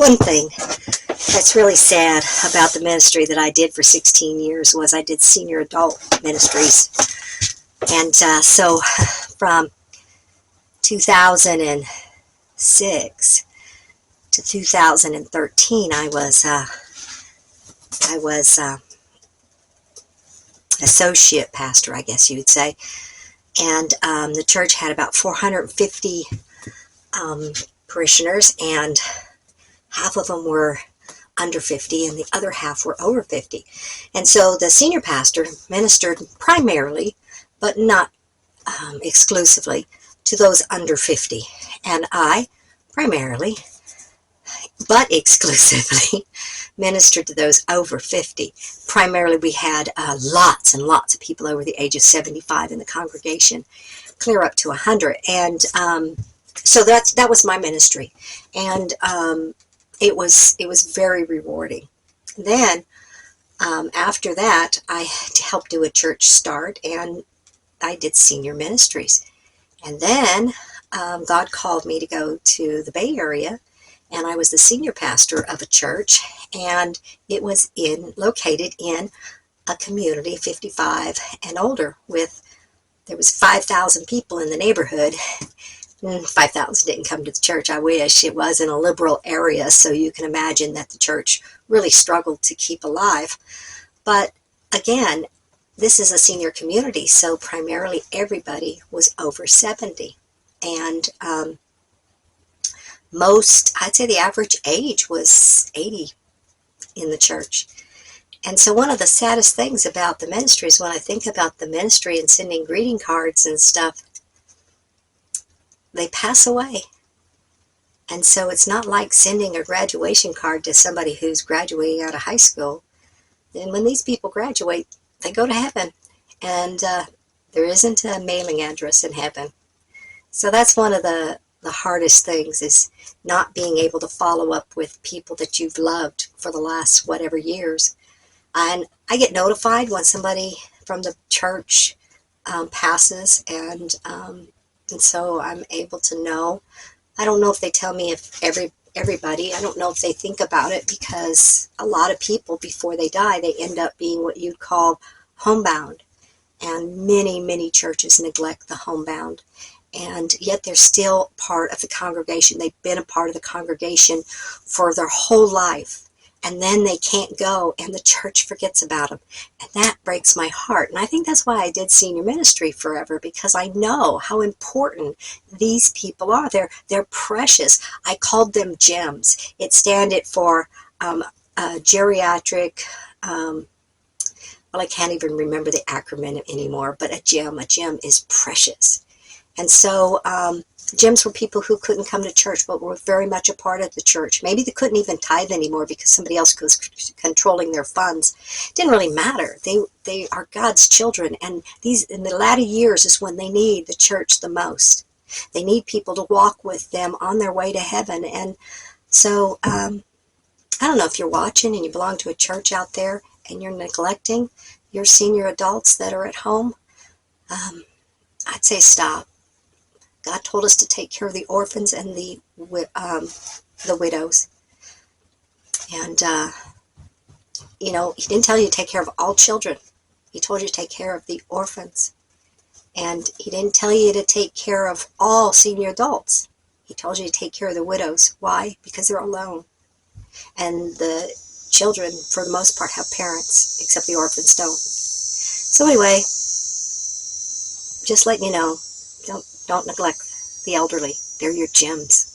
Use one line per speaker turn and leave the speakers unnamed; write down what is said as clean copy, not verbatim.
One thing that's really sad about the ministry that I did for 16 years was I did senior adult ministries. And so from 2006 to 2013, I was associate pastor, I guess you would say. And the church had about 450 parishioners, and half of them were under 50 and the other half were over 50. And so the senior pastor ministered primarily, but not exclusively, to those under 50. And I primarily, but exclusively, ministered to those over 50. Primarily, we had lots and lots of people over the age of 75 in the congregation, clear up to 100. And so that was my ministry. And it was very rewarding. Then, after that, I helped do a church start, and I did senior ministries. And then God called me to go to the Bay Area, and I was the senior pastor of a church, and it was located in a community 55 and older. There was 5,000 people in the neighborhood. 5,000 didn't come to the church. I wish. It was in a liberal area, so you can imagine that the church really struggled to keep alive. But again, this is a senior community, so primarily everybody was over 70. And I'd say the average age was 80 in the church. And so one of the saddest things about the ministry is when I think about the ministry and sending greeting cards and stuff, they pass away. And so it's not like sending a graduation card to somebody who's graduating out of high school. And when these people graduate, they go to heaven. And there isn't a mailing address in heaven. So that's one of the hardest things, is not being able to follow up with people that you've loved for the last whatever years. And I get notified when somebody from the church passes, and so I'm able to know. I don't know if they tell me if everybody, I don't know if they think about it, because a lot of people, before they die, they end up being what you'd call homebound. And many, many churches neglect the homebound. And yet they're still part of the congregation. They've been a part of the congregation for their whole life. And then they can't go, and the church forgets about them. And that breaks my heart. And I think that's why I did senior ministry forever, because I know how important these people are. They're precious. I called them gems. It standed for geriatric, well, I can't even remember the acronym anymore, but a gem is precious. And so gems were people who couldn't come to church, but were very much a part of the church. Maybe they couldn't even tithe anymore because somebody else was controlling their funds. It didn't really matter. They are God's children, and in the latter years is when they need the church the most. They need people to walk with them on their way to heaven. And so I don't know if you're watching and you belong to a church out there and you're neglecting your senior adults that are at home. I'd say stop. God told us to take care of the orphans and the widows. And, He didn't tell you to take care of all children. He told you to take care of the orphans. And He didn't tell you to take care of all senior adults. He told you to take care of the widows. Why? Because they're alone. And the children, for the most part, have parents, except the orphans don't. So anyway, just letting you know, don't neglect the elderly. They're your gems.